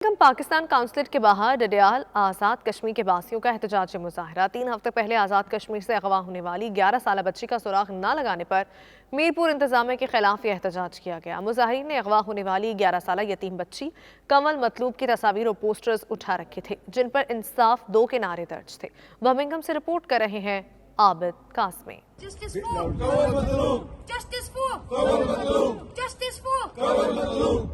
Birmingham Pakistan consulate کے باہر ڈڈیال آزاد کشمیر کے باسیوں کا احتجاجی مظاہرہ۔ 3 ہفتے پہلے آزاد کشمیر سے اغوا ہونے والی 11 سالہ بچی کا سراغ نہ لگانے پر میرپور انتظامیہ کے خلاف یہ احتجاج کیا گیا۔ مظاہرین نے اغوا ہونے والی 11 سالہ یتیم بچی کنول مطلوب کی تصاویر اور پوسٹرز اٹھا رکھے تھے جن پر انصاف 2 کے نعرے درج تھے۔ برمنگھم سے رپورٹ کر رہے ہیں عابد قاسمی۔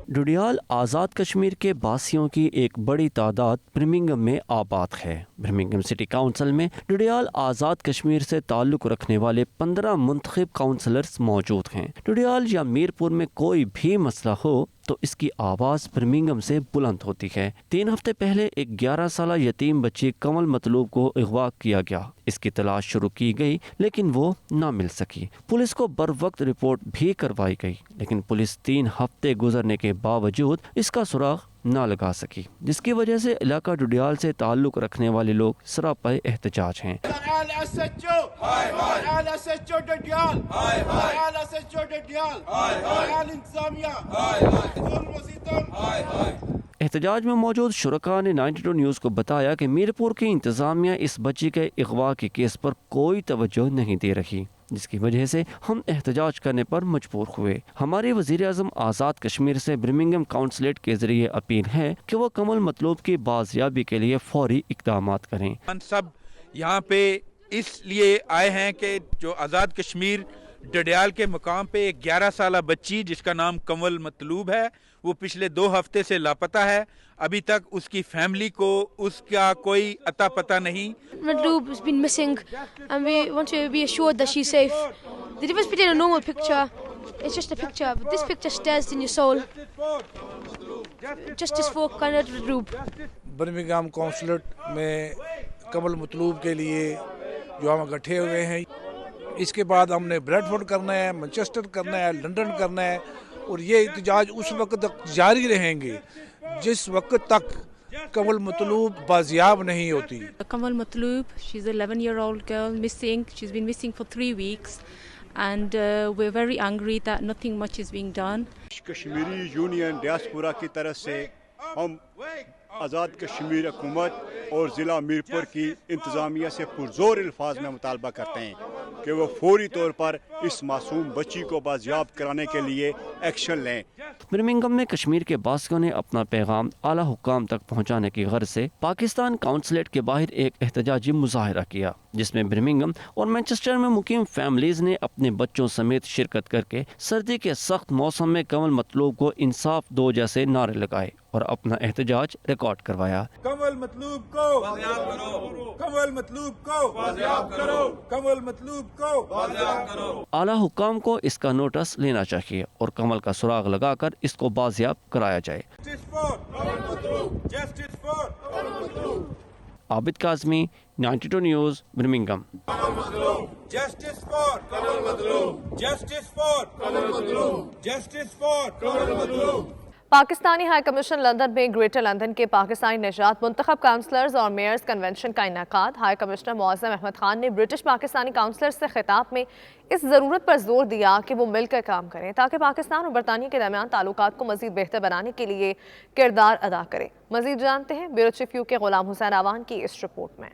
ڈڈیال آزاد کشمیر کے باسیوں کی ایک بڑی تعداد برمنگھم میں آباد ہے۔ برمنگھم سٹی کونسل میں ڈڈیال آزاد کشمیر سے تعلق رکھنے والے 15 منتخب کونسلرز موجود ہیں۔ ڈڈیال یا میرپور میں کوئی بھی مسئلہ ہو تو اس کی آواز برمنگھم سے بلند ہوتی ہے۔ 3 ہفتے پہلے ایک 11 سالہ یتیم بچی کنول مطلوب کو اغوا کیا گیا۔ اس کی تلاش شروع کی گئی لیکن وہ نہ مل سکی۔ پولیس کو بر وقت رپورٹ بھی کروائی گئی لیکن پولیس 3 ہفتے گزرنے کے باوجود اس کا سراغ نہ لگا سکی، جس کی وجہ سے علاقہ ڈڈیال سے تعلق رکھنے والے لوگ سراپا احتجاج ہیں۔ احتجاج میں موجود شرکاء نے 92 نیوز کو بتایا کہ میرپور کی انتظامیہ اس بچی کے اغوا کے کیس پر کوئی توجہ نہیں دے رہی، جس کی وجہ سے ہم احتجاج کرنے پر مجبور ہوئے۔ ہمارے وزیر اعظم آزاد کشمیر سے برمنگھم کونسلیٹ کے ذریعے اپیل ہے کہ وہ کنول مطلوب کی بازیابی کے لیے فوری اقدامات کریں۔ ہم سب یہاں پہ اس لیے آئے ہیں کہ جو آزاد کشمیر ڈڈیال کے مقام پہ ایک 11 سالہ بچی جس کا نام کنول مطلوب ہے، وہ پچھلے 2 ہفتے سے لاپتہ ہے۔ ابھی تک اس کی فیملی کو اس کا koई اتا پتہ نہیں۔ Madloub has been missing and we want to be assured that she's safe. The difference between a normal picture, it's just a picture, but this picture stays in your soul. Justice for Conrad Madloub. Birmingham consulate میں کنول مطلوب کے لیے جو ہم اکٹھے ہوئے ہیں، اس کے بعد ہم نے بریڈ فورڈ کرنا ہے، مانچسٹر کرنا ہے، لنڈن کرنا ہے، اور یہ احتجاج اس وقت تک جاری رہیں گے جس وقت تک کنول مطلوب بازیاب نہیں ہوتی۔ Kanwal Matloub, she's an 11-year-old girl missing. She's been missing for 3 weeks and we're very angry that nothing much is being done. Kashmiri union diaspora کی طرف سے ہم آزاد کشمیر حکومت اور ضلع میرپور کی انتظامیہ سے پرزور الفاظ میں مطالبہ کرتے ہیں کہ وہ فوری طور پر اس معصوم بچی کو بازیاب کرانے کے لیے ایکشن لیں۔ برمنگھم میں کشمیر کے باسیوں نے اپنا پیغام اعلیٰ حکام تک پہنچانے کی غرض سے پاکستان کونسلیٹ کے باہر ایک احتجاجی مظاہرہ کیا، جس میں برمنگھم اور مانچسٹر میں مقیم فیملیز نے اپنے بچوں سمیت شرکت کر کے سردی کے سخت موسم میں کنول مطلوب کو انصاف دو جیسے نعرے لگائے اور اپنا احتجاج ریکارڈ کروایا۔ کنول مطلوب کو بازیاب کرو، کنول مطلوب کو بازیاب کرو، کنول مطلوب کو بازیاب کرو۔ اعلیٰ حکام کو اس کا نوٹس لینا چاہیے اور کنول کا سراغ لگا کر اس کو بازیاب کرایا جائے۔ Abid Qasmi, 92 news, Birmingham. Justice for Kanwal Matloob, justice for Kanwal Matloob, justice for Kanwal Matloob. Pakistani high commission London میں گریٹر لندن کے پاکستانی نژاد منتخب کونسلرز اور میئرز کنونشن کا انعقاد۔ ہائی کمشنر معظم احمد خان نے برٹش پاکستانی کونسلرز سے خطاب میں اس ضرورت پر زور دیا کہ وہ مل کر کام کریں تاکہ پاکستان اور برطانیہ کے درمیان تعلقات کو مزید بہتر بنانے کے لیے کردار ادا کریں۔ مزید جانتے ہیں بیورو چیف یو کے غلام حسین آوان کی اس رپورٹ میں۔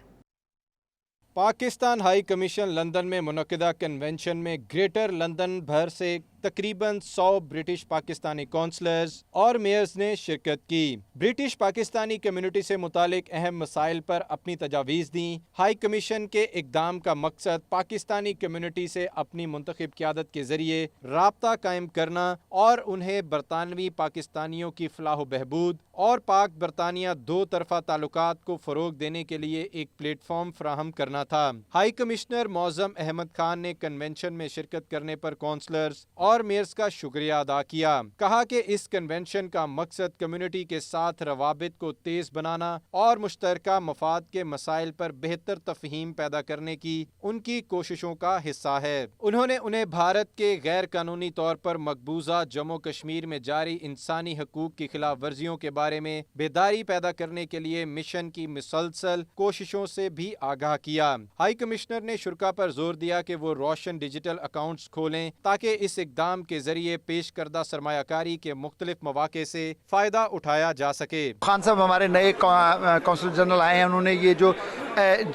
پاکستان ہائی کمیشن لندن میں منعقدہ کنونشن میں گریٹر لندن بھر سے تقریباً 100 برٹش پاکستانی کونسلرز اور میئرز نے شرکت کی۔ برٹش پاکستانی کمیونٹی سے متعلق اہم مسائل پر اپنی تجاویز دیں۔ ہائی کمیشن کے اقدام کا مقصد پاکستانی کمیونٹی سے اپنی منتخب قیادت کے ذریعے رابطہ قائم کرنا اور انہیں برطانوی پاکستانیوں کی فلاح و بہبود اور پاک برطانیہ دو طرفہ تعلقات کو فروغ دینے کے لیے ایک پلیٹ فارم فراہم کرنا تھا۔ ہائی کمشنر معظم احمد خان نے کنونشن میں شرکت کرنے پر کونسلرز اور میئرز کا شکریہ ادا کیا۔ کہا کہ اس کنونشن کا مقصد کمیونٹی کے ساتھ روابط کو تیز بنانا اور مشترکہ مفاد کے مسائل پر بہتر تفہیم پیدا کرنے کی ان کی کوششوں کا حصہ ہے۔ انہوں نے انہیں بھارت کے غیر قانونی طور پر مقبوضہ جموں کشمیر میں جاری انسانی حقوق کی خلاف ورزیوں کے بارے میں بیداری پیدا کرنے کے لیے مشن کی مسلسل کوششوں سے بھی آگاہ کیا۔ ہائی کمشنر نے شرکاء پر زور دیا کہ وہ روشن ڈیجیٹل اکاؤنٹس کھولیں تاکہ اس اقدام اقدام کے ذریعے پیش کردہ سرمایہ کاری کے مختلف مواقع سے فائدہ اٹھایا جا سکے۔ خان صاحب ہمارے نئے کونسل جنرل آئے ہیں، انہوں نے یہ جو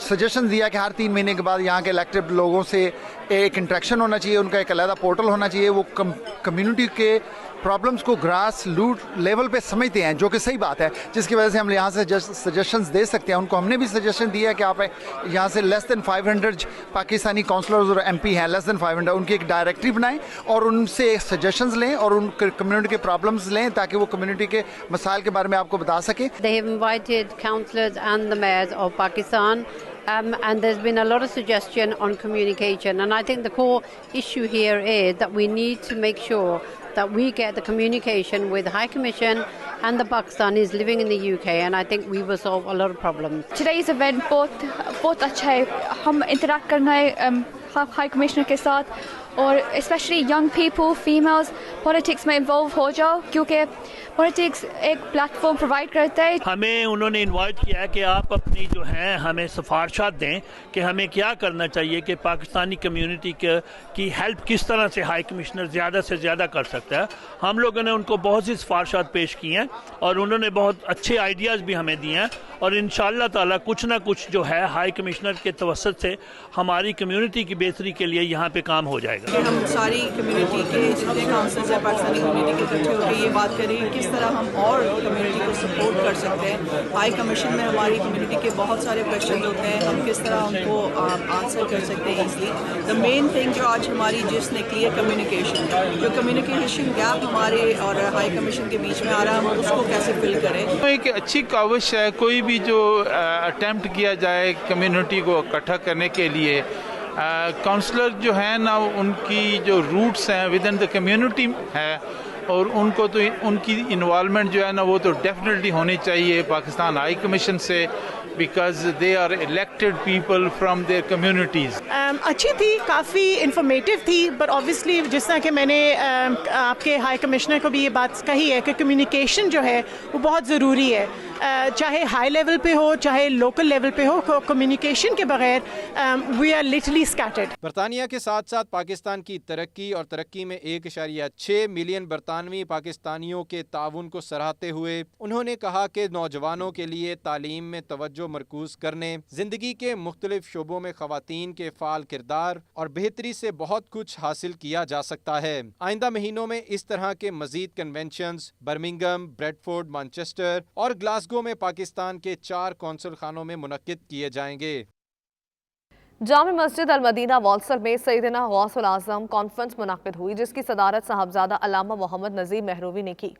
سجیشن دیا کہ ہر 3 مہینے کے بعد یہاں کے الیکٹڈ لوگوں سے ایک انٹریکشن ہونا چاہیے، ان کا ایک علیحدہ پورٹل ہونا چاہیے، وہ کمیونٹی کے پرابلمز کو گراس روٹ لیول پہ سمجھتے ہیں، جو کہ صحیح بات ہے، جس کی وجہ سے ہم یہاں سے سجیشنز دے سکتے ہیں۔ ان کو ہم نے بھی سجیشن دیا ہے کہ آپ یہاں سے لیس دین 500 پاکستانی کونسلرز اور ایم پی ہیں، لیس دین 500، ان کی ایک ڈائریکٹری بنائیں اور ان سے سجیشنز لیں اور ان کمیونٹی کے پرابلمز لیں تاکہ وہ کمیونٹی کے مسائل کے بارے میں آپ کو بتا سکیں۔ They have invited councillors and the mayors of Pakistan. And there's been a lot of suggestion on communication, and I think the core issue here is that we need to make sure that we get the communication with High Commission and the Pakistanis living in the UK, and I think we will solve a lot of problems. Today's event बहुत अच्छा है, हम interact करना है High Commissioner के साथ, और especially young people, females, politics में involve हो जाओ, क्योंकि پولیٹکس ایک پلیٹ فارم پرووائڈ کرتا ہے۔ ہمیں انہوں نے انوائٹ کیا ہے کہ آپ اپنی جو ہیں ہمیں سفارشات دیں کہ ہمیں کیا کرنا چاہیے کہ پاکستانی کمیونٹی کی ہیلپ کس طرح سے ہائی کمشنر زیادہ سے زیادہ کر سکتا ہے۔ ہم لوگوں نے ان کو بہت سی سفارشات پیش کی ہیں اور انہوں نے بہت اچھے آئیڈیاز بھی ہمیں دیے ہیں، اور انشاءاللہ تعالیٰ کچھ نہ کچھ جو ہے ہائی کمشنر کے توسط سے ہماری کمیونٹی کی بہتری کے لیے یہاں پہ کام ہو جائے گا۔ ہم ساری کمیونٹی کے جتنے کاؤنسلز ہیں پاکستانی کمیونٹی کے اکٹھے ہو کے یہ بات کریں کہ کس طرح ہم اور کمیونٹی کو سپورٹ کر سکتے ہیں۔ ہائی کمیشن میں ہماری کمیونٹی کے بہت سارے کویشچنز ہوتے ہیں، ہم کس طرح ان کو آنسر کر سکتے ہیں ایزلی۔ دا مین تھنگ جو آج ہماری جس نے کی ہے کمیونیکیشن، جو کمیونیکیشن گیپ ہمارے اور ہائی کمیشن کے بیچ میں آ رہا ہے، ہم اس کو کیسے فل کریں۔ ایک اچھی کاوش ہے، کوئی بھی جو اٹیمپٹ کیا جائے کمیونٹی کو اکٹھا کرنے کے لیے، کاؤنسلر جو ہیں نا ان کی جو روٹس ہیں ود ان دا کمیونٹی ہے، اور ان کو تو ان کی انوالومنٹ جو ہے نا وہ تو ڈیفینیٹلی ہونی چاہیے پاکستان ہائی کمیشن سے، because they are elected people from their communities. اچھی تھی، کافی انفارمیٹیو تھی، بٹ آبویسلی جس طرح کہ میں نے آپ کے ہائی کمشنر کو بھی یہ بات کہی ہے کہ کمیونیکیشن جو ہے وہ بہت ضروری ہے، چاہے ہائی لیول پہ ہو چاہے لوکل لیول پہ ہو، کمیونیکیشن کے بغیر وی آر لٹرلی اسکیٹرڈ۔ برطانیہ کے ساتھ ساتھ پاکستان کی ترقی اور ترقی میں 1.6 ملین برطانوی پاکستانیوں کے تعاون کو سراہتے ہوئے انہوں نے کہا کہ نوجوانوں کے لیے تعلیم میں توجہ مرکوز کرنے، زندگی کے مختلف شعبوں میں خواتین کے فعال کردار اور بہتری سے بہت کچھ حاصل کیا جا سکتا ہے۔ آئندہ مہینوں میں اس طرح کے مزید conventions Birmingham, Bradford, Manchester اور گلاسگو میں پاکستان کے 4 قونصل خانوں میں منعقد کیے جائیں گے۔ جامع مسجد المدینہ والسل میں سیدنا غوث العظم کانفرنس منعقد ہوئی، جس کی صدارت صاحبزادہ علامہ محمد نذیر مہروی نے کی۔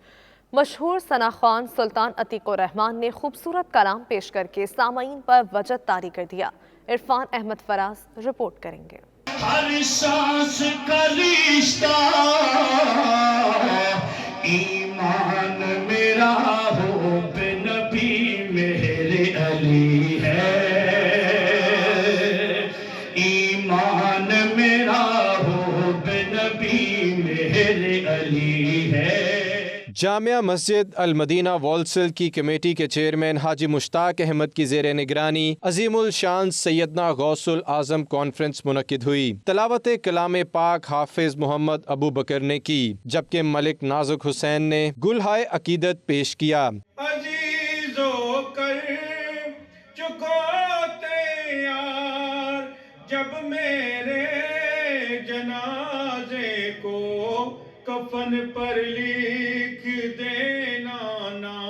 مشہور ثنا خوان سلطان عتیق الرحمان نے خوبصورت کلام پیش کر کے سامعین پر وجد طاری کر دیا۔ عرفان احمد فراز رپورٹ کریں گے۔ ہر سانس کا رشتہ ایمان میرا ہو بے نبی میرے علی ہے، ایمان میرا ہو بے نبی میرے علی ہے۔ جامعہ مسجد المدینہ والسل کی کمیٹی کے چیئرمین حاجی مشتاق احمد کی زیر نگرانی عظیم الشان سیدنا غوث العظم کانفرنس منعقد ہوئی۔ تلاوت کلام پاک حافظ محمد ابو بکر نے کی، جبکہ ملک نازک حسین نے گلہائے عقیدت پیش کیا۔ عزیزو کر چکوتے یار جب میرے جنازے کو کفن پر لکھ دینا نا،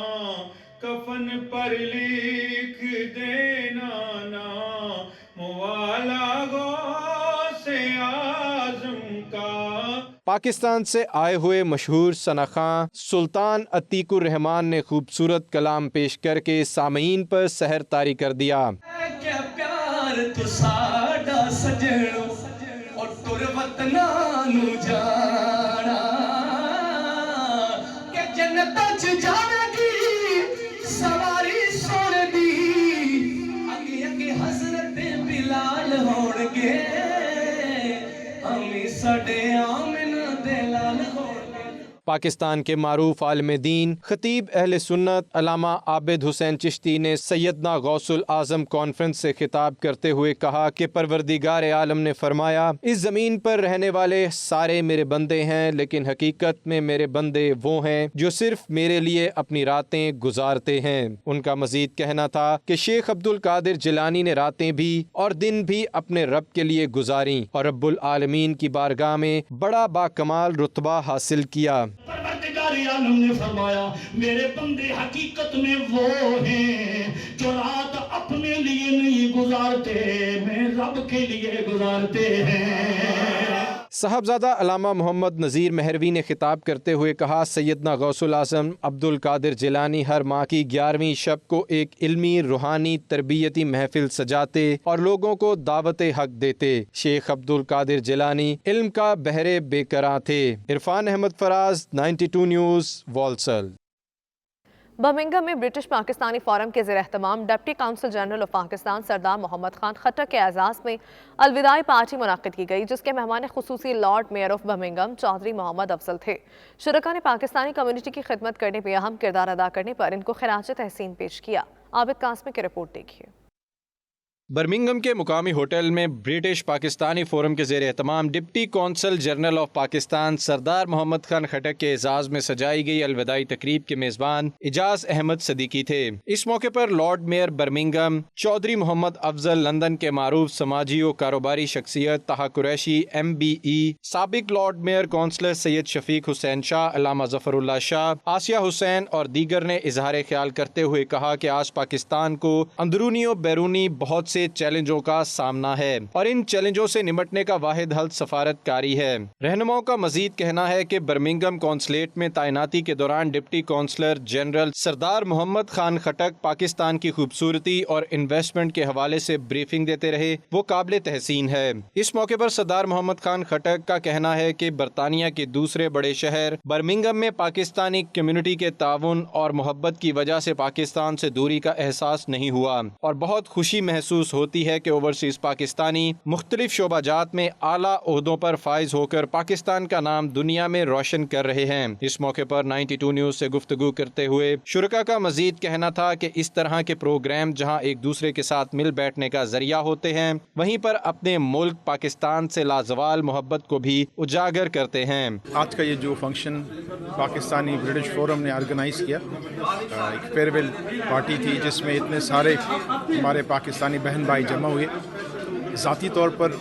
کفن پر لکھ دینا نا، موالا غوث اعظم کا۔ پاکستان سے آئے ہوئے مشہور ثنا خواں سلطان عتیق الرحمان نے خوبصورت کلام پیش کر کے سامعین پر سحر طاری کر دیا۔ کیا پیار تو ساڈا سجنو اور تر وطنا نو جانا، کہ جنت چ جاوے گی سواری سن دی، اگے اگے حضرت بلال ہون گے، ہمیں سڈے آمن دے لال ہون گے۔ पाकिस्तान के मारूफ आलिम दीन खतीब अहले सुन्नत अल्लामा आबिद हुसैन चिश्ती ने सैयदना गौसुल आजम कॉन्फ्रेंस से खिताब करते हुए कहा कि परवरदिगार आलम ने फरमाया, इस ज़मीन पर रहने वाले सारे मेरे बंदे हैं, लेकिन हकीकत में मेरे बंदे वो हैं जो सिर्फ मेरे लिए अपनी रातें गुजारते हैं। उनका मजीद कहना था कि शेख अब्दुल कादिर जिलानी ने रातें भी और दिन भी अपने रब के लिए गुजारी और रब्बुल आलमीन की बारगाह में बड़ा बाकमाल रुतबा हासिल किया। परवरदिगार आलम ने फरमाया, मेरे बंदे हकीकत में वो हैं जो रात अपने लिए नहीं गुजारते, मैं रब के लिए गुजारते हैं। साहबजादा अल्लामा मोहम्मद नज़ीर मेहरवी ने खिताब करते हुए कहा, सैयदना गौसुल आज़म अब्दुल कादिर जिलानी हर माह की 11वीं शब को एक इल्मी रूहानी तरबियती महफिल सजाते और लोगों को दावत हक देते। शेख अब्दुल कादिर जिलानी इल्म का बहरे बेकरां थे। Irfan Ahmed Faraz, 92 news, Walsall. Birmingham में ब्रिटिश पाकिस्तानी फोरम के ज़ेर-एहतमाम deputy council general of Pakistan Sardar Mohammad Khan Khattak के एजाज़ में अलविदाई पार्टी मुनक़्क़िद की गई, जिसके मेहमान खुसूसी lord mayor of Birmingham Chaudhry Mohammad Afzal थे। शुरका ने पाकिस्तानी कम्युनिटी की खिदमत करने में अहम किरदार अदा करने पर इनको खिराज तहसीन पेश किया। आबिद कासमी की रिपोर्ट देखिए। बर्मिंघम के मुकामी होटल में ब्रिटिश पाकिस्तानी फोरम के ज़ेर एहतमाम deputy consul general of Pakistan Sardar Mohammad Khan Khattak के एजाज़ में सजाई गई अलविदाई तकरीब के मेज़बान इजाज अहमद सदीकी थे। इस मौके पर lord mayor Birmingham Chaudhry Mohammad Afzal, London के मारूफ समाजी और कारोबारी शख्सियत ताहा कुरैशी MBE, साबिक lord mayor councillor Syed Shafiq Hussain Shah, Allama Zafarullah Shah, Asiya Hussain और दीगर ने इजहार ख्याल करते हुए कहा कि आज पाकिस्तान को अंदरूनी और बैरूनी बहुत से चैलेंजों का सामना है और इन चैलेंजों से निमटने का वाहिद हल सफारतकारी है। रहनुमाओं का मजीद कहना है कि बर्मिंघम कौंसलेट में तैनाती के दौरान डिप्टी कौंसलर जनरल सरदार मोहम्मद खान खट्टक पाकिस्तान की खूबसूरती और इन्वेस्टमेंट के हवाले से ब्रीफिंग देते रहे, वो काबिल तहसीन है। इस मौके पर सरदार मोहम्मद खान खट्टक का कहना है कि बरतानिया के दूसरे बड़े शहर बर्मिंघम में पाकिस्तानी कम्युनिटी के ताउन और मोहब्बत की वजह से पाकिस्तान से दूरी का एहसास नहीं हुआ और बहुत खुशी महसूस होती है कि ओवरसीज पाकिस्तानी मुख्तलिफ शोबाजात में आला ओहदों पर फाइज होकर पाकिस्तान का नाम दुनिया में रोशन कर रहे हैं। इस मौके पर 92 न्यूज़ से गुफ्तगू करते हुए शुरका का मजीद कहना था कि इस तरह के प्रोग्राम जहां एक दूसरे के साथ मिल बैठने का जरिया होते हैं, वहीं पर अपने मुल्क पाकिस्तान से लाजवाल मोहब्बत को भी उजागर करते हैं। आज का ये जो फंक्शन पाकिस्तानी ब्रिटिश फोरम ने ऑर्गेनाइज किया, एक फेयरवेल पार्टी थी जिसमें इतने सारे हमारे पाकिस्तानी बहन भाई जमा हुए। ज़ाती तौर पर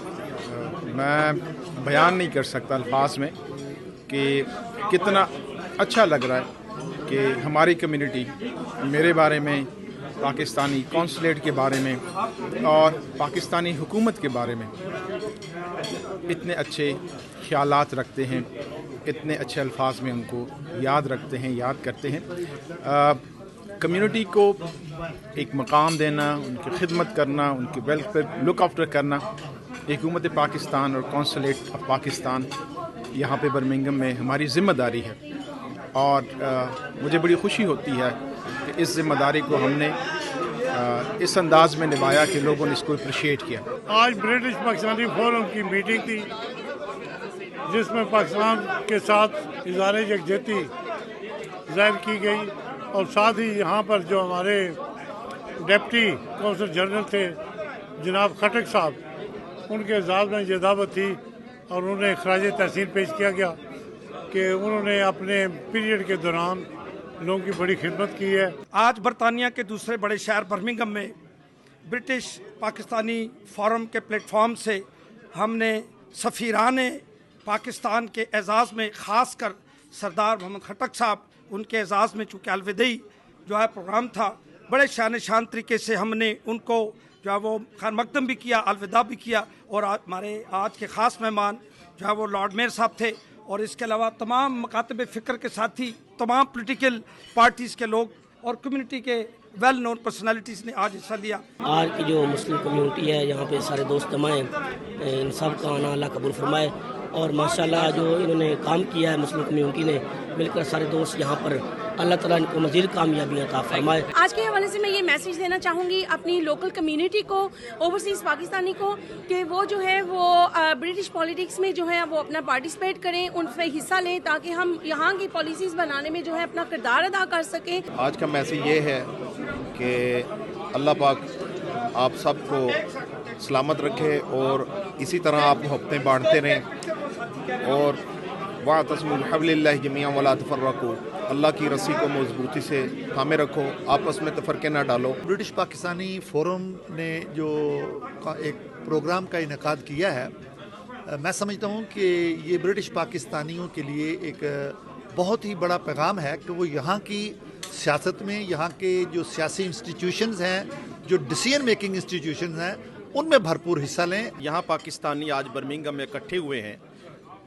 मैं बयान नहीं कर सकता अल्फाज में कि कितना अच्छा लग रहा है कि हमारी कम्युनिटी मेरे बारे में, पाकिस्तानी कौंसलेट के बारे में और पाकिस्तानी हुकूमत के बारे में इतने अच्छे ख्यालात रखते हैं, इतने अच्छे अल्फाज में उनको याद रखते हैं, याद करते हैं। कम्युनिटी को एक मकाम देना, उनकी खिदमत करना, उनके वेलफेयर लुक आफ्टर करना, हुकूमत पाकिस्तान और कौंसलेट ऑफ पाकिस्तान यहाँ पे बर्मिंघम में हमारी ज़िम्मेदारी है और मुझे बड़ी खुशी होती है कि इस ज़िम्मेदारी को हमने इस अंदाज में निभाया कि लोगों ने इसको अप्रिशिएट किया। आज ब्रिटिश पाकिस्तानी फोरम की मीटिंग थी जिसमें पाकिस्तान के साथ इज़हार यकजहती ज़ाहिर की गई और साथ ही यहाँ पर जो हमारे डिप्टी कौंसल जनरल थे जनाब खट्टक साहब, उनके एजाज़ में ये दावत थी और उन्हें खराज तहसीन पेश किया गया कि उन्होंने अपने पीरियड के दौरान लोगों की बड़ी खिदमत की है। आज बरतानिया के दूसरे बड़े शहर बर्मिंघम में ब्रिटिश पाकिस्तानी फोरम के प्लेटफॉर्म से हमने सफ़ीराने पाकिस्तान के एजाज़ में ख़ास कर सरदार मोहम्मद खट्टक साहब, उनके एजाज़ में चूँकि अलविदाई जो है प्रोग्राम था, बड़े शान तरीके से हमने उनको जो है वो खान मकदम भी किया, अलविदा भी किया और हमारे आज के ख़ास मेहमान जो है वो लॉर्ड मेयर साहब थे और इसके अलावा तमाम मकातब फ़िक्र के साथी, तमाम पॉलिटिकल पार्टीज़ के लोग और कम्युनिटी के वेल नोन पर्सनालिटीज़ ने आज हिस्सा लिया। आज की जो मुस्लिम कम्युनिटी है यहाँ पे सारे दोस्त जमा हैं, इन सब का आना अल्लाह कबूल फरमाए और माशाल्लाह जो इन्होंने काम किया है मुस्लिम कम्युनिटी ने मिलकर सारे दोस्त यहाँ पर अल्लाह ताला इनको मज़ीद कामयाबियाँ अता फरमाए। आज के हवाले से मैं ये मैसेज देना चाहूँगी अपनी लोकल कम्युनिटी को, ओवरसीज़ पाकिस्तानी को, कि वो जो है वो ब्रिटिश पॉलिटिक्स में जो है वो अपना पार्टिसिपेट करें, उनमें हिस्सा लें, ताकि हम यहाँ की पॉलिसीज़ बनाने में जो है अपना किरदार अदा कर सकें। आज का मैसेज ये है कि अल्लाह पाक आप सबको सलामत रखे और इसी तरह आप मोहब्बतें बांटते रहें और वातसिमू बिहब्लिल्लाहि जमीअन वला तफर्रकू, अल्लाह की रस्सी को मजबूती से थामे रखो, आपस में तफरके ना डालो। ब्रिटिश पाकिस्तानी फोरम ने जो एक प्रोग्राम का इनेकाद किया है, मैं समझता हूँ कि ये ब्रिटिश पाकिस्तानियों के लिए एक बहुत ही बड़ा पैगाम है कि वो यहाँ की सियासत में, यहाँ के जो सियासी इंस्टीट्यूशंस हैं, जो डिसीजन मेकिंग इंस्टीट्यूशंस हैं, उनमें भरपूर हिस्सा लें। यहाँ पाकिस्तानी आज बर्मिंघम में इकट्ठे हुए हैं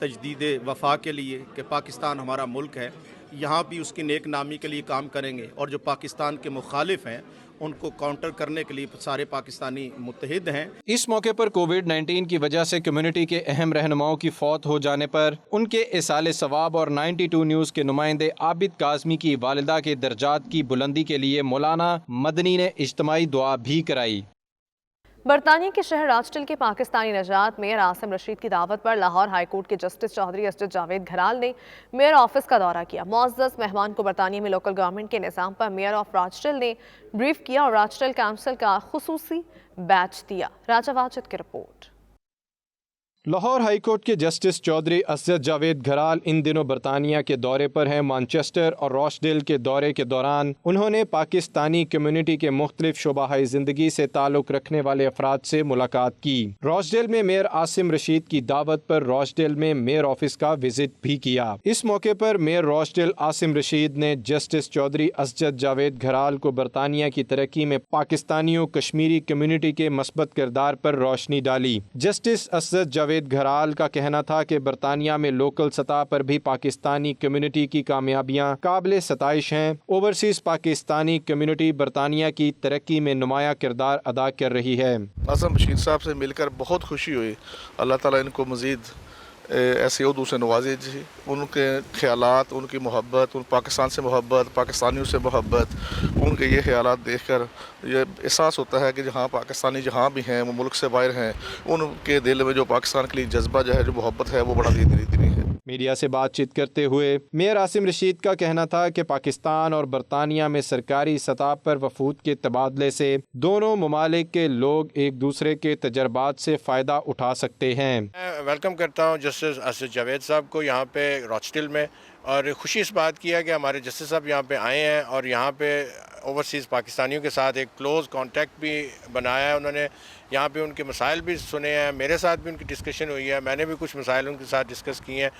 तजदीद वफा के लिए कि पाकिस्तान हमारा मुल्क है, यहाँ भी उसकी नेक नामी के लिए काम करेंगे और जो पाकिस्तान के मुखालिफ हैं उनको काउंटर करने के लिए सारे पाकिस्तानी मुत्तहिद हैं। इस मौके पर कोविड-19 की वजह से कम्युनिटी के अहम रहनुमाओं की फौत हो जाने पर उनके इसाले सवाब और 92 न्यूज़ के नुमाइंदे आबिद काज़मी की वालिदा के दर्जात की बुलंदी के लिए मौलाना मदनी ने इज्तिमाई दुआ भी कराई। बरतानिया के शहर राजटेल के पाकिस्तानी नजात मेयर आसिम रशीद की दावत पर लाहौर हाई कोर्ट के जस्टिस चौधरी असजद जावेद घराल ने मेयर ऑफिस का दौरा किया। मुअज़्ज़ज़ मेहमान को बरतानिया में लोकल गवर्नमेंट के निज़ाम पर मेयर ऑफ राजटेल ने ब्रीफ किया और राजटेल काउंसिल का खुसूसी बैच दिया। राजा वाजिद की रिपोर्ट। लाहौर हाई कोर्ट के जस्टिस चौधरी असजद जावेद घराल इन दिनों बरतानिया के दौरे पर हैं। मैनचेस्टर और रॉचडेल के दौरे के दौरान उन्होंने पाकिस्तानी कम्युनिटी के मुख्तलिफ शोबाहाई ज़िंदगी से ताल्लुक़ रखने वाले अफराद से मुलाकात की। रॉचडेल में मेयर आसिम रशीद की दावत पर रॉचडेल में मेयर ऑफिस का विजिट भी किया। इस मौके पर मेयर रॉचडेल आसिम रशीद ने जस्टिस चौधरी असजद जावेद घराल को बरतानिया की तरक्की में पाकिस्तानियों कश्मीरी कम्युनिटी के मस्बत किरदार पर रोशनी डाली। जस्टिस असजद जावेद घराल का कहना था कि बरतानिया में लोकल सतह पर भी पाकिस्तानी कम्युनिटी की कामयाबियां काबिल सताइश हैं। ओवरसीज पाकिस्तानी कम्युनिटी बरतानिया की तरक्की में नुमाया किरदार अदा कर रही है। आसिम रशीद साहब से मिलकर बहुत खुशी हुई। अल्लाह ताला इनको मज़ीद ऐसे और दूसरे नवाजे जी, उनके ख्यालात, उनकी मोहब्बत, उन पाकिस्तान से मोहब्बत, पाकिस्तानियों से मोहब्बत, उनके ये ख्यालात देखकर ये एहसास होता है कि जहाँ पाकिस्तानी जहाँ भी हैं, वो मुल्क से बाहर हैं, उनके दिल में जो पाकिस्तान के लिए जज्बा जो है, जो मोहब्बत है, वो बड़ा दीदी है। मीडिया से बातचीत करते हुए मेयर आसिम रशीद का कहना था कि पाकिस्तान और बरतानिया में सरकारी सतह पर वफूद के तबादले से दोनों ममालिक के लोग एक दूसरे के तजर्बात से फ़ायदा उठा सकते हैं। मैं वेलकम करता हूँ जस्टिस असद जावेद साहब को यहाँ पे रॉचडेल में, और खुशी इस बात की है कि हमारे जस्टिस साहब यहाँ पे आए हैं और यहाँ पे ओवरसीज़ पाकिस्तानियों के साथ एक क्लोज़ कांटेक्ट भी बनाया है। उन्होंने यहाँ पे उनके मसाइल भी सुने हैं, मेरे साथ भी उनकी डिस्कशन हुई है, मैंने भी कुछ मसाइल उनके साथ डिस्कस किए हैं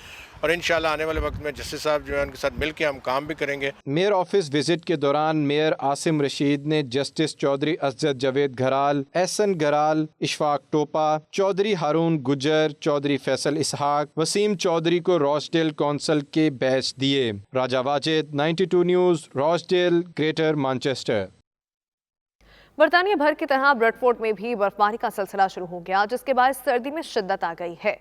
और इंशाल्लाह आने वाले वक्त में जस्टिस साहब जो है उनके साथ मिल के हम काम भी करेंगे। मेयर ऑफिस विजिट के दौरान मेयर आसिम रशीद ने जस्टिस चौधरी असजद जावेद घराल, एहसन घराल, इशफाक टोपा, चौधरी हारून गुजर, चौधरी फैसल इसहाक, वसीम चौधरी को रॉचडेल काउंसिल के बैच दिए। Raja Wajid, 92 news, Rochdale, greater Manchester. बरतानिया भर की तरह ब्रेडफोर्ड में भी बर्फबारी का सिलसिला शुरू हो गया, जिसके बाद सर्दी में शिद्दत आ गई है।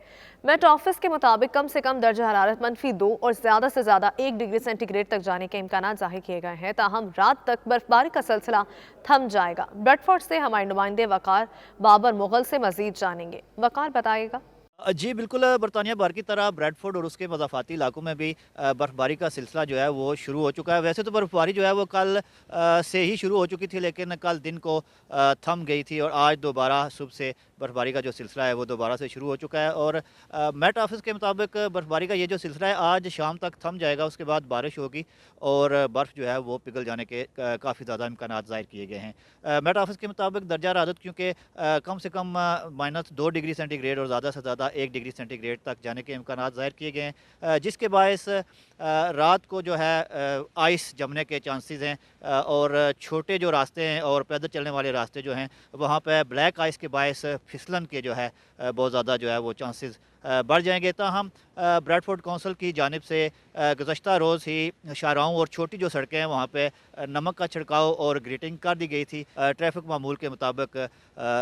मेट ऑफिस के मुताबिक कम से कम दर्जा हरारत -2 और ज़्यादा से ज़्यादा 1 डिग्री सेंटीग्रेड तक जाने के इम्कान जाहिर किए गए हैं। ताहम रात तक बर्फबारी का सिलसिला थम जाएगा। ब्रेडफोर्ड से हमारे नुमाइंदे वकार बाबर मुगल से मजीद जानेंगे। वकार बताएगा। जी बिल्कुल, बरतानिया भर की तरह ब्रेडफोर्ड और उसके मज़ाफ़ाती इलाकों में भी बर्फ़बारी का सिलसिला जो है वो शुरू हो चुका है। वैसे तो बर्फ़बारी जो है वो कल से ही शुरू हो चुकी थी, लेकिन कल दिन को थम गई थी और आज दोबारा सुबह से बर्फ़बारी का जो सिलसिला है वो दोबारा से शुरू हो चुका है। और मेट ऑफिस के मुताबिक बर्फ़बारी का ये जो सिलसिला है आज शाम तक थम जाएगा, उसके बाद बारिश होगी और बर्फ़ जो है वो पिघल जाने के काफ़ी ज़्यादा इम्कान ज़ाहिर किए गए हैं। मेट ऑफिस के मुताबिक दर्जा हरारत क्योंकि कम से कम -2 डिग्री सेंटीग्रेड और ज़्यादा से ज़्यादा 1 डिग्री सेंटीग्रेड तक जाने के इम्कान ज़ाहिर किए गए हैं, जिसके बायस रात को जो है आइस जमने के चांसेस हैं और छोटे जो रास्ते हैं और पैदल चलने वाले रास्ते जो हैं वहाँ पे ब्लैक आइस के बायस फिसलन के जो है बहुत ज़्यादा जो है वो चांसेस बढ़ जाएंगे। ताहम ब्रैडफोर्ड काउंसिल की जानिब से गुज़श्ता रोज़ ही शाहराहों और छोटी जो सड़कें हैं वहाँ पे नमक का छिड़काव और ग्रीटिंग कर दी गई थी। ट्रैफिक मामूल के मुताबिक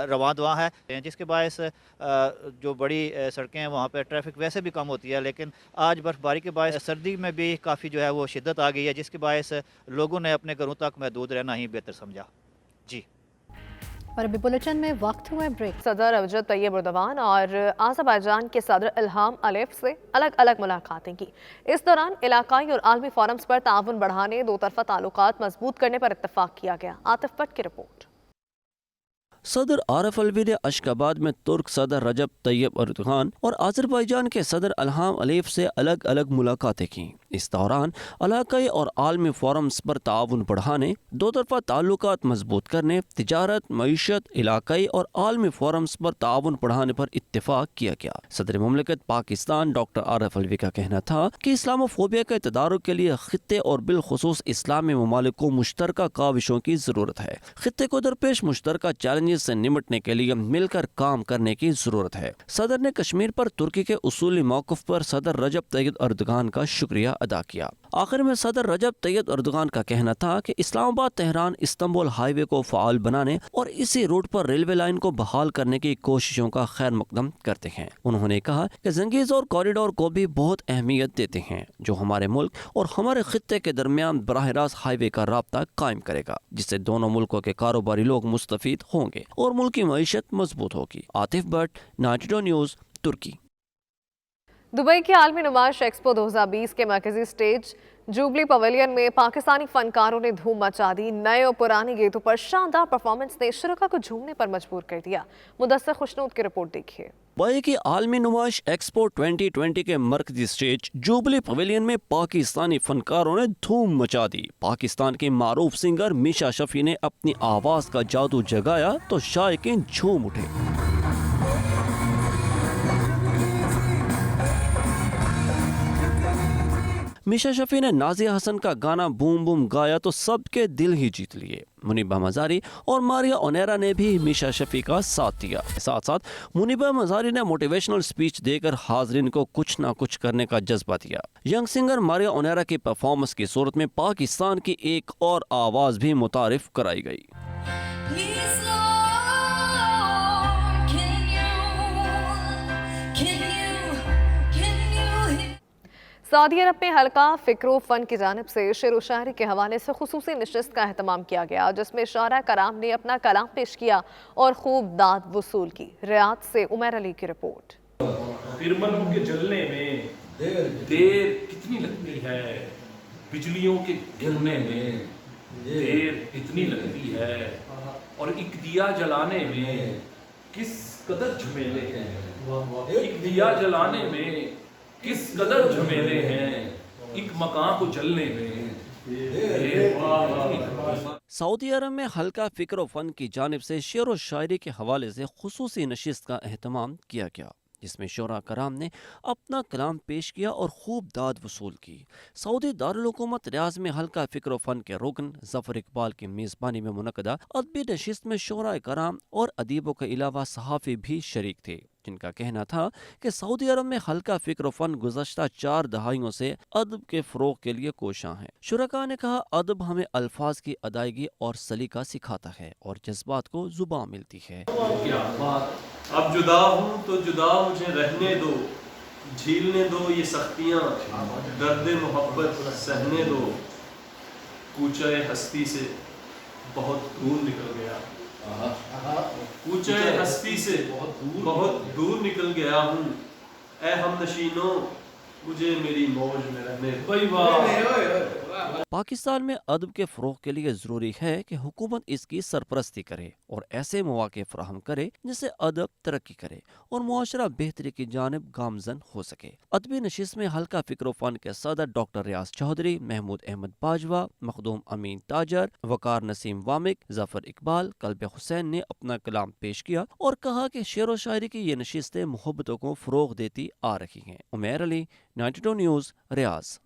रवां दवा है, जिसके बायस जो बड़ी सड़कें हैं वहाँ पे ट्रैफिक वैसे भी कम होती है, लेकिन आज बर्फ़बारी के बायस सर्दी में भी काफ़ी जो है वो शिद्दत आ गई है, जिसके बायस लोगों ने अपने घरों तक महदूद रहना ही बेहतर समझा। जी और अभी बुलेटिन में वक्त हुआ ब्रेक। सदर रजब तैयब एर्दोगान और आज़रबाईजान के सदर इल्हाम अलीयव से अलग अलग मुलाकातें की। इस दौरान इलाकाई और आलमी फोरम्स पर ताउन बढ़ाने, दो तरफा ताल्लुकात मजबूत करने पर इत्तफाक किया गया। आतिफ भट्ट की रिपोर्ट। सदर आरफ अलवी ने अशकाबाद में तुर्क सदर रजब तैयब एर्दोगान और आज़रबाईजान के सदर इल्हाम अलीयव से अलग अलग मुलाकातें की। इस दौरान इलाकाई और आलमी फोरम्स पर ताउन बढ़ाने, दो तरफा ताल्लुकात मजबूत करने, तिजारत, मईशत, इलाकाई और आलमी फोरम्स पर ताउन बढ़ाने पर इत्तेफाक किया गया। सदर मुमलिकत पाकिस्तान डॉक्टर आरफ अलवी का कहना था कि इस्लामोफोबिया के तदारुक के लिए खित्ते और बिलखुसूस इस्लामी ममालिक को मुश्तरका काविशों की जरूरत है। खित्ते को दरपेश मुश्तरका चैलेंजेस से निमटने के लिए मिलकर काम करने की जरूरत है। सदर ने कश्मीर पर तुर्की के उसूली मौक़िफ़ पर सदर रजब तैयब एर्दोगान का शुक्रिया अदा किया। आखिर में सदर रजब तैयब एर्दोगान का कहना था कि इस्लामाबाद तेहरान इस्तांबुल हाईवे को फ़ाल बनाने और इसी रूट पर रेलवे लाइन को बहाल करने की कोशिशों का खैर मकदम करते हैं। उन्होंने कहा कि जंगीज़ और कॉरिडोर को भी बहुत अहमियत देते हैं, जो हमारे मुल्क और हमारे खित्ते के दरमियान बराह रास्त हाईवे का राब्ता कायम करेगा, जिससे दोनों मुल्कों के कारोबारी लोग मुस्तफीद होंगे और मुल्क की मईशत मजबूत होगी। आतिफ भट्ट, 92 न्यूज़, तुर्की। दुबई की आलमी नुमाइश एक्सपो 2020 के मरकजी स्टेज जुबली पवेलियन में पाकिस्तानी फनकारों ने धूम मचा दी। नए और पुराने गीतों पर शानदार परफॉर्मेंस ने शुरका को झूमने पर मजबूर कर दिया। मुदस्सिर खुशनूद की रिपोर्ट देखिए। दुबई की आलमी नुमाइश एक्सपो 2020 के मरकजी स्टेज जुबली पवेलियन में पाकिस्तानी फनकारों ने धूम मचा दी। पाकिस्तान के मारूफ सिंगर मीशा शफी ने अपनी आवाज का जादू जगाया तो शायकीन झूम उठे। मीशा शफी ने नाजिया हसन का गाना बूम बूम गाया तो सबके दिल ही जीत लिए। मुनीबा मजारी और मारिया ओनेरा ने भी मीशा शफी का साथ दिया। साथ साथ मुनीबा मजारी ने मोटिवेशनल स्पीच देकर हाजरीन को कुछ ना कुछ करने का जज्बा दिया। यंग सिंगर मारिया ओनेरा की परफॉर्मेंस की सूरत में पाकिस्तान की एक और आवाज भी मुतारिफ कराई गई। सऊदी अरब में हल्का फिक्रो फन की जानिब से शेर व शायरी के हवाले से खुसूसी नशिस्त का अहतमाम किया गया, जिसमें शायरा कराम ने अपना कलाम पेश किया और खूब दाद वसूल की। रियाद से उमर अली की रिपोर्ट। फिरमनों के जलने में देर कितनी लगती है, बिजलियों के गिरने में देर कितनी लगती है, और एक दिया जलाने में किस कदर झमेले हैं, एक दिया जलाने में किस कदर झमेले हैं, एक मकान को जलने में। सऊदी अरब में हल्का फिक्र व फन की जानिब से शेर व शायरी के हवाले से खुसूसी नशिस्त का अहतमाम किया गया, जिसमें शोरा कराम ने अपना कलाम पेश किया और खूब दाद वसूल की। सऊदी दारुल हुकूमत रियाज में हल्का फिक्र व फन के रुकन जफर इकबाल की मेज़बानी में मुनक़दा अदबी नशिस्त में शोरा कराम और अदीबों के अलावा सहाफ़ी भी शरीक थे, जिनका कहना था कि सऊदी अरब में हल्का फिक्र फन गुज़श्ता 4 दहाइयों से अदब के फ़रोग़ के लिए कोशां है। शुरका ने कहा, अदब हमें अल्फाज की अदायगी और सलीका सिखाता है और जज्बात को ज़ुबान मिलती है। अब जुदा हूँ तो जुदा मुझे रहने दो, झीलने दो ये सख्तियाँ, दर्द मोहब्बत सहने दो, कूचे हस्ती से बहुत दूर निकल गया, कूचे हस्ती से बहुत दूर निकल गया हूँ, ऐ हम नशीनों मुझे मेरी मौज में रहने दो। पाकिस्तान में अदब के फ़रोग़ के लिए ज़रूरी है कि हुकूमत इसकी सरपरस्ती करे और ऐसे मौक़े फ़राहम करे जिससे अदब तरक्की करे और मुआशरा बेहतरी की जानिब गामज़न हो सके। अदबी नशिस्त में हल्का फ़िक्र फ़न के सदर डॉक्टर रियाज चौधरी, महमूद अहमद बाजवा, मखदूम अमीन ताजर, वकार नसीम वामिक, जफ़र इकबाल, कल्ब हुसैन ने अपना कलाम पेश किया और कहा कि शेर व शायरी की ये नशिस्तें मोहब्बतों को फ़रोग़ देती आ रही हैं। उमर अली, 92 न्यूज़, रियाज।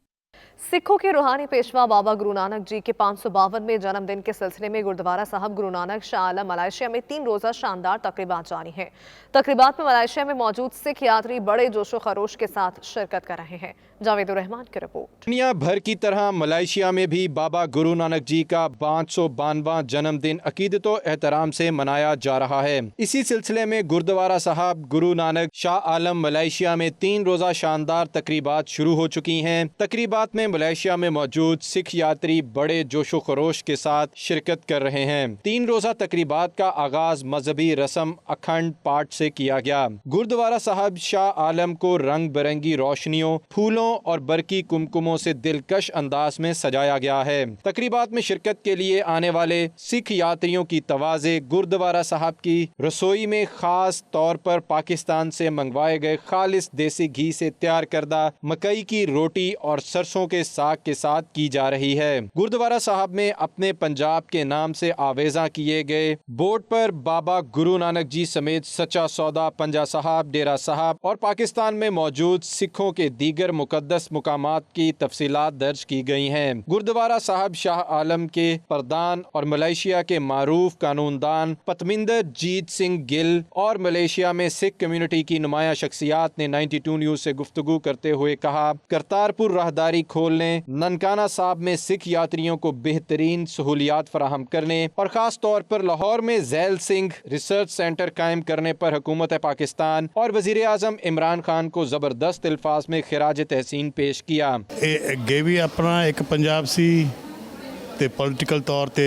सिखों के रूहानी पेशवा बाबा गुरु नानक जी के 552वें जन्मदिन के सिलसिले में गुरुद्वारा साहब गुरु नानक शाह आलम मलेशिया में 3 रोजा शानदार तकरीबात जारी हैं। तकरीबात में मलेशिया में मौजूद सिख यात्री बड़े जोशो खरोश के साथ शिरकत कर रहे हैं। जावेद रहमान की रिपोर्ट। दुनिया भर की तरह मलेशिया में भी बाबा गुरु नानक जी का 552वां जन्मदिन अकीदत व एहतराम से मनाया जा रहा है। इसी सिलसिले में गुरुद्वारा साहब गुरु नानक शाह आलम मलेशिया में 3 रोजा शानदार तकरीबात शुरू हो चुकी हैं। तकरीबात में मलेशिया में मौजूद सिख यात्री बड़े जोशो खरोश के साथ शिरकत कर रहे हैं। 3 रोजा तकरीबात का आगाज मजहबी रस्म अखंड पाठ से किया गया। गुरुद्वारा साहब शाह आलम को रंग बिरंगी रोशनियों, फूलों और बरकी कुमकुमों से दिलकश अंदाज में सजाया गया है। तकरीबात में शिरकत के लिए आने वाले सिख यात्रियों की तवाज़े गुरुद्वारा साहब की रसोई में खास तौर पर पाकिस्तान से मंगवाए गए खालिस देसी घी से तैयार करदा मकई की रोटी और सरसों के साग के साथ की जा रही है। गुरुद्वारा साहब में अपने पंजाब के नाम से आवेजा किए गए बोर्ड पर बाबा गुरु नानक जी समेत सच्चा सौदा, पंजा साहब, डेरा साहब और पाकिस्तान में मौजूद सिखों के दीगर मुकद्दस मुकामात की तफसीलात दर्ज की गई हैं। गुरुद्वारा साहब शाह आलम के प्रधान और मलेशिया के मारूफ कानूनदान पतमिंदर जीत सिंह गिल और मलेशिया में सिख कम्युनिटी की नुमाया शख्सियात ने 92 न्यूज से गुफ्तगू करते हुए कहा, करतारपुर राहदारी खोलने, ननकाना साहब में सिख यात्रियों को बेहतरीन सहूलियात फराहम करने और खास तौर पर लाहौर में झैल सिंह रिसर्च सेंटर कायम करने पर हुकूमत पाकिस्तान और वजीर आजम इमरान खान को जबरदस्त अल्फाज में खिराज तहसीन पेश किया। ਅੱਗੇ ਵੀ ਆਪਣਾ ਇੱਕ ਪੰਜਾਬ ਸੀ ਤੇ ਪੋਲੀਟੀਕਲ ਤੌਰ ਤੇ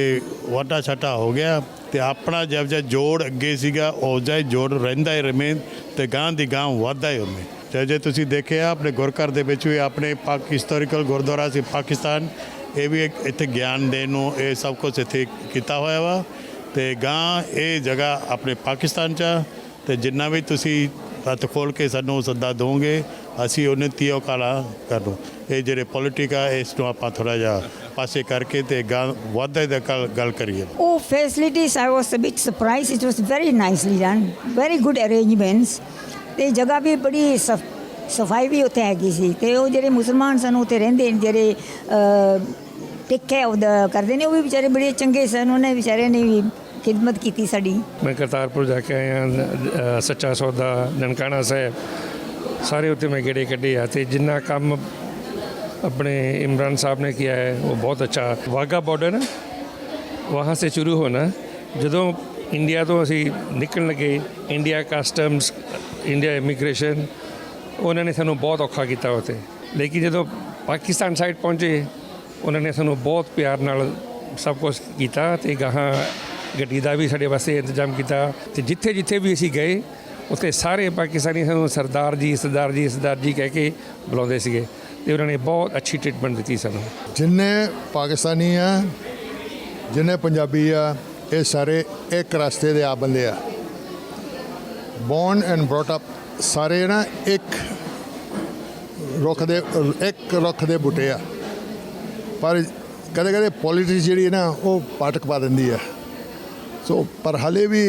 ਵਾਧਾ ਛਾਟਾ ਹੋ ਗਿਆ ਤੇ ਆਪਣਾ ਜਿਹਾ ਜੋੜ ਅੱਗੇ ਸੀਗਾ ਉਹ ਜਿਹਾ ਜੋੜ ਰਹਿੰਦਾ ਹੀ ਰਮੇ ਤੇ ਗਾਂ ਦੀ ਗਾਂ ਵਾਧਾ ਹੀ ਹੋਵੇ। ਤੇ ਜੇ ਤੁਸੀਂ ਦੇਖਿਆ ਆਪਣੇ ਗੁਰਘਰ ਦੇ ਵਿੱਚ ਵੀ ਆਪਣੇ ਹਿਸਟੋਰੀਕਲ ਗੁਰਦੁਆਰਾ ਸੀ ਪਾਕਿਸਤਾਨ, ਇਹ ਵੀ ਇੱਥੇ ਗਿਆਨ ਦੇਣ ਨੂੰ ਇਹ ਸਭ ਕੁਝ ਇੱਥੇ ਕੀਤਾ ਹੋਇਆ ਵਾ ਤੇ ਗਾਂ ਇਹ ਜਗ੍ਹਾ ਆਪਣੇ ਪਾਕਿਸਤਾਨ 'ਚ ਤੇ ਜਿੰਨਾ ਵੀ ਤੁਸੀਂ ਹੱਥ ਖੋਲ ਕੇ ਸਾਨੂੰ ਸੱਦਾ ਦੋਗੇ ਅਸੀਂ ਉਹਨੇ ਤੀਓ ਕਾਲਾ ਕਰ ਦੋ। ਇਹ ਜਿਹੜੇ ਪੋਲੀਟਿਕ ਆ ਇਸ ਨੂੰ ਆਪਾਂ ਥੋੜਾ ਜਿਹਾ ਪਾਸੇ ਕਰਕੇ ਤੇ ਵਾਧੇ ਦਾ ਗੱਲ ਕਰੀਏ। Oh, facilities, I was a bit surprised. It was very nicely done, very good arrangements. ਤੇ ਜਗ੍ਹਾ ਵੀ ਬੜੀ ਸਫਾਈ ਵੀ ਉੱਥੇ ਹੈਗੀ ਸੀ ਤੇ ਉਹ ਜਿਹੜੇ ਮੁਸਲਮਾਨ ਸਨ ਉੱਥੇ ਰਹਿੰਦੇ ਜਿਹੜੇ ਟਿੱਕੇ ਉਹਦਾ ਕਰਦੇ ਨੇ ਉਹ ਵੀ ਵਿਚਾਰੇ ਬੜੇ ਚੰਗੇ ਸਨ। ਉਹਨੇ ਵਿਚਾਰੇ ਨੇ ਵੀ ਖਿਦਮਤ ਕੀਤੀ ਸਾਡੀ। ਮੈਂ ਕਰਤਾਰਪੁਰ ਜਾ ਕੇ ਆਇਆ, ਸੱਚਾ ਸੌਦਾ, ਨਨਕਾਣਾ ਸਾਹਿਬ, ਸਾਰੇ ਉੱਥੇ मैं गेड़े ਕੱਢੇ ਆ ਤੇ ਜਿੰਨਾ ਕੰਮ अपने इमरान साहब ने किया है वो बहुत अच्छा। वाघा बॉर्डर ना वहाँ से शुरू होना, ਜਦੋਂ ਇੰਡੀਆ ਤੋਂ ਅਸੀਂ ਨਿਕਲਣ ਲੱਗੇ, ਇੰਡੀਆ ਕਸਟਮਸ, ਇੰਡੀਆ ਇਮੀਗ੍ਰੇਸ਼ਨ, ਉਹਨਾਂ ਨੇ ਸਾਨੂੰ ਬਹੁਤ ਔਖਾ ਕੀਤਾ ਉੱਥੇ। ਲੇਕਿਨ ਜਦੋਂ ਪਾਕਿਸਤਾਨ ਸਾਈਡ ਪਹੁੰਚੇ ਉਹਨਾਂ ਨੇ ਸਾਨੂੰ ਬਹੁਤ ਪਿਆਰ ਨਾਲ ਸਭ ਕੁਝ ਕੀਤਾ ਤੇ ਗਾਹਾਂ ਗੱਡੀ ਦਾ ਵੀ ਸਾਡੇ ਵਾਸਤੇ ਇੰਤਜ਼ਾਮ ਕੀਤਾ ਤੇ ਜਿੱਥੇ ਜਿੱਥੇ ਵੀ ਅਸੀਂ ਗਏ ਉੱਥੇ ਸਾਰੇ ਪਾਕਿਸਤਾਨੀ ਸਾਨੂੰ ਸਰਦਾਰ ਜੀ ਸਰਦਾਰ ਜੀ ਸਰਦਾਰ ਜੀ ਕਹਿ ਕੇ ਬੁਲਾਉਂਦੇ ਸੀਗੇ ਤੇ ਉਹਨਾਂ ਨੇ ਬਹੁਤ ਅੱਛੀ ਟ੍ਰੀਟਮੈਂਟ ਦਿੱਤੀ ਸਾਨੂੰ। ਜਿੰਨੇ ਪਾਕਿਸਤਾਨੀ ਆ, ਜਿੰਨੇ ਪੰਜਾਬੀ ਆ, ਇਹ ਸਾਰੇ ਇੱਕ ਰਸਤੇ ਦੇ ਆ ਬੰਦੇ ਆ, ਬੋਰਨ ਐਂਡ ਬ੍ਰੌਟ ਅਪ ਸਾਰੇ ਨਾ ਇੱਕ ਰੁੱਖ ਦੇ ਬੂਟੇ ਆ। ਪਰ ਕਦੇ ਕਦੇ ਪੋਲਿਟਿਕਸ ਜਿਹੜੀ ਨਾ ਉਹ ਪਾਟਕ ਪਾ ਦਿੰਦੀ ਆ। ਸੋ ਪਰ ਹਾਲੇ ਵੀ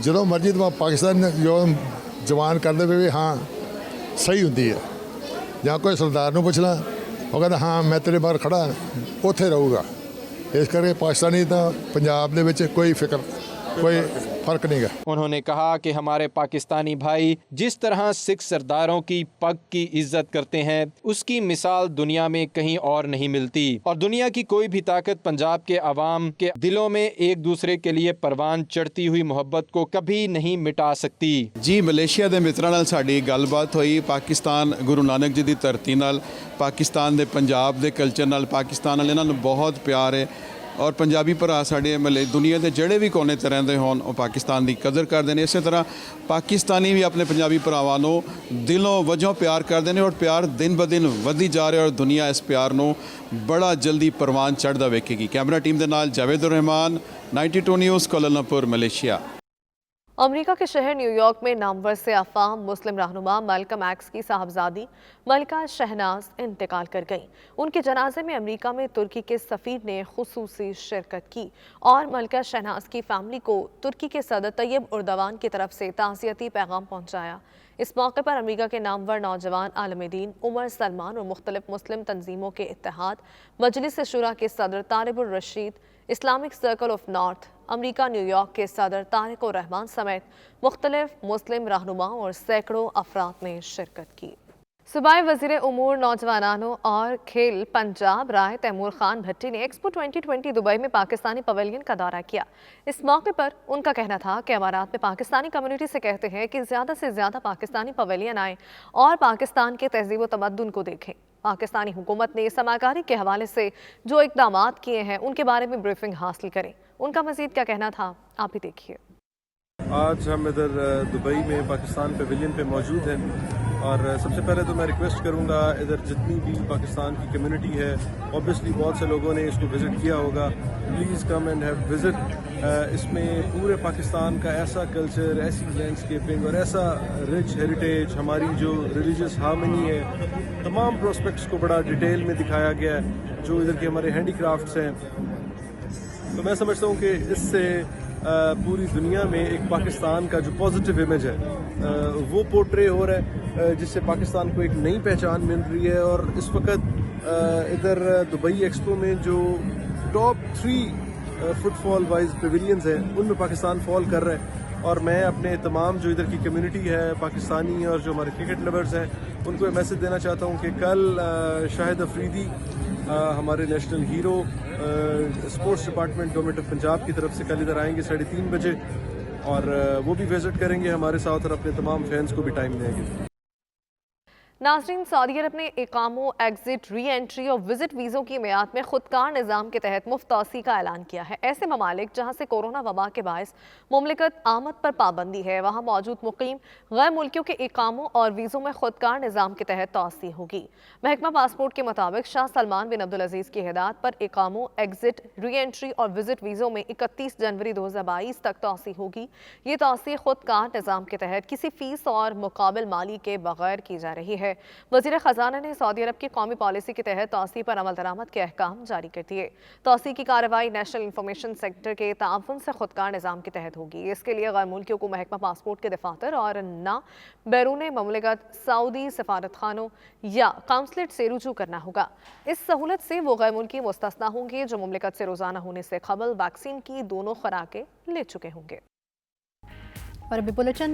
ਜਦੋਂ ਮਰਜ਼ੀ ਤੋਂ ਪਾਕਿਸਤਾਨ ਜੋ ਜਵਾਨ ਕਰਦੇ ਪਏ ਹਾਂ ਸਹੀ ਹੁੰਦੀ ਹੈ। ਜਾਂ ਕੋਈ ਸਰਦਾਰ ਨੂੰ ਪੁੱਛ ਲਾ ਉਹ ਕਹਿੰਦਾ ਹਾਂ ਮੈਂ ਤੇਰੇ ਬਾਹਰ ਖੜਾ ਉੱਥੇ ਰਹੂਗਾ। ਇਸ ਕਰਕੇ ਪਾਕਿस्तानी ਤਾਂ पंजाब ਦੇ ਵਿੱਚ कोई फर्क नहीं है। उन्होंने कहा कि हमारे पाकिस्तानी भाई जिस तरह सिख सरदारों की पग की इज्जत करते हैं उसकी मिसाल दुनिया में कहीं और नहीं मिलती और दुनिया की कोई भी ताकत पंजाब के अवाम के दिलों में एक दूसरे के लिए परवान चढ़ती हुई मोहब्बत को कभी नहीं मिटा सकती। जी मलेशिया के मित्रों नाल साडी गलबात हुई। पाकिस्तान गुरु नानक जी की धरती नाल, पाकिस्तान के पंजाब के कल्चर नाल, पाकिस्तान नाल इन्हां नूं बहुत प्यार है और पंजाबी भरा साडे दुनिया के ਜਿਹੜੇ भी कोने ते रहंदे होण ਉਹ पाकिस्तान की कदर करते हैं। इस तरह पाकिस्तानी भी अपने पंजाबी भरावां नूं दिलों वजों प्यार करते हैं और प्यार दिन ब दिन वधी जा रहा है और दुनिया इस प्यार नूं बड़ा जल्दी परवान चढ़दा वेखेगी। कैमरा टीम के नाल Javed Rahman, 92 news, Kuala Lumpur, Malaysia. امریکہ کے شہر نیو یارک میں نامور سے افام مسلم رہنما مالکم ایکس کی صاحبزادی ملکہ شہناز انتقال کر گئیں۔ ان کے جنازے میں امریکہ میں ترکی کے سفیر نے خصوصی شرکت کی اور ملکہ شہناز کی فیملی کو ترکی کے صدر طیب اردوان کی طرف سے تعزیتی پیغام پہنچایا۔ اس موقع پر امریکہ کے نامور نوجوان عالم دین عمر سلمان اور مختلف مسلم تنظیموں کے اتحاد، مجلس شورا کے صدر Tariq al-Rasheed, Islamic circle of North America New York کے صدر طارق الرحمان سمیت مختلف مسلم رہنماؤں اور سینکڑوں افراد نے شرکت کی۔ صوبائی وزیر امور نوجوانوں اور کھیل پنجاب رائے تیمور خان بھٹی نے ایکسپو 2020 دبئی میں پاکستانی پویلین کا دورہ کیا۔ اس موقع پر ان کا کہنا تھا کہ امارات میں پاکستانی کمیونٹی سے کہتے ہیں کہ زیادہ سے زیادہ پاکستانی پویلین آئیں اور پاکستان کے تہذیب و تمدن کو دیکھیں۔ پاکستانی حکومت نے سماکاری کے حوالے سے جو اقدامات کیے ہیں ان کے بارے میں بریفنگ حاصل کریں۔ ان کا مزید کیا کہنا تھا، آپ بھی دیکھیے۔ آج ہم ادھر دبئی میں پاکستان پیویلین پہ موجود ہیں اور سب سے پہلے تو میں ریکویسٹ کروں گا ادھر جتنی بھی پاکستان کی کمیونٹی ہے، اوبیسلی بہت سے لوگوں نے اس کو وزٹ کیا ہوگا، please come and have visit. اس میں پورے پاکستان کا ایسا کلچر، ایسی لینڈسکیپنگ اور ایسا رچ ہیریٹیج، ہماری جو ریلیجیس ہارمنی ہے، تمام پروسپیکٹس کو بڑا ڈیٹیل میں دکھایا گیا ہے جو ادھر کے ہمارے ہینڈی کرافٹس ہیں۔ تو میں سمجھتا ہوں کہ اس سے پوری دنیا میں ایک پاکستان کا جو پازیٹیو امیج ہے وہ پورٹرے ہو رہا ہے، جس سے پاکستان کو ایک نئی پہچان مل رہی ہے۔ اور اس وقت ادھر دبئی ایکسپو میں جو ٹاپ 3 فٹ فال وائز پیویلینز ہیں ان میں پاکستان فال کر رہا ہے۔ اور میں اپنے تمام جو ادھر کی کمیونٹی ہے پاکستانی اور جو ہمارے کرکٹ لورز ہیں ان کو یہ میسج دینا چاہتا ہوں کہ کل شاہد افریدی ہمارے national hero sports department government of Punjab کی طرف سے کل ادھر آئیں گے 3:30 بجے اور وہ بھی وزٹ کریں گے ہمارے ساتھ اور اپنے تمام فینس کو بھی ٹائم دیں گے۔ ناظرین، سعودی عرب نے اقاموں، ایگزٹ، ری انٹری اور وزٹ ویزوں کی میعاد میں خودکار نظام کے تحت مفت توسیع کا اعلان کیا ہے۔ ایسے ممالک جہاں سے کورونا وبا کے باعث مملکت آمد پر پابندی ہے، وہاں موجود مقیم غیر ملکیوں کے اقاموں اور ویزوں میں خودکار نظام کے تحت توسیع ہوگی۔ محکمہ پاسپورٹ کے مطابق شاہ سلمان بن عبدالعزیز کی ہدایت پر اقاموں، ایگزٹ، ری انٹری اور وزٹ ویزوں میں 31 جنوری 2022 تک توسیع ہوگی۔ یہ توسیع خودکار نظام کے تحت کسی فیس اور مقابل مالی کے بغیر کی جا رہی ہے۔ وزیر خزانہ نے سعودی عرب کی قومی پالیسی کے تحت توسیع پر عمل درآمد کے احکام جاری کر دیے۔ توسیع کی کارروائی نیشنل انفارمیشن سیکٹر کے تعاون سے خودکار نظام کے تحت ہوگی۔ اس کے لیے غیر ملکیوں کو محکمہ پاسپورٹ کے دفاتر اور نہ بیرون مملکت سعودی سفارت خانوں یا قونصلیٹ سے رجوع کرنا ہوگا۔ اس سہولت سے وہ غیر ملکی مستثنی ہوں گے جو مملکت سے روزانہ ہونے سے قبل ویکسین کی دونوں خوراکیں لے چکے ہوں گے۔ اور ابھی بلیٹن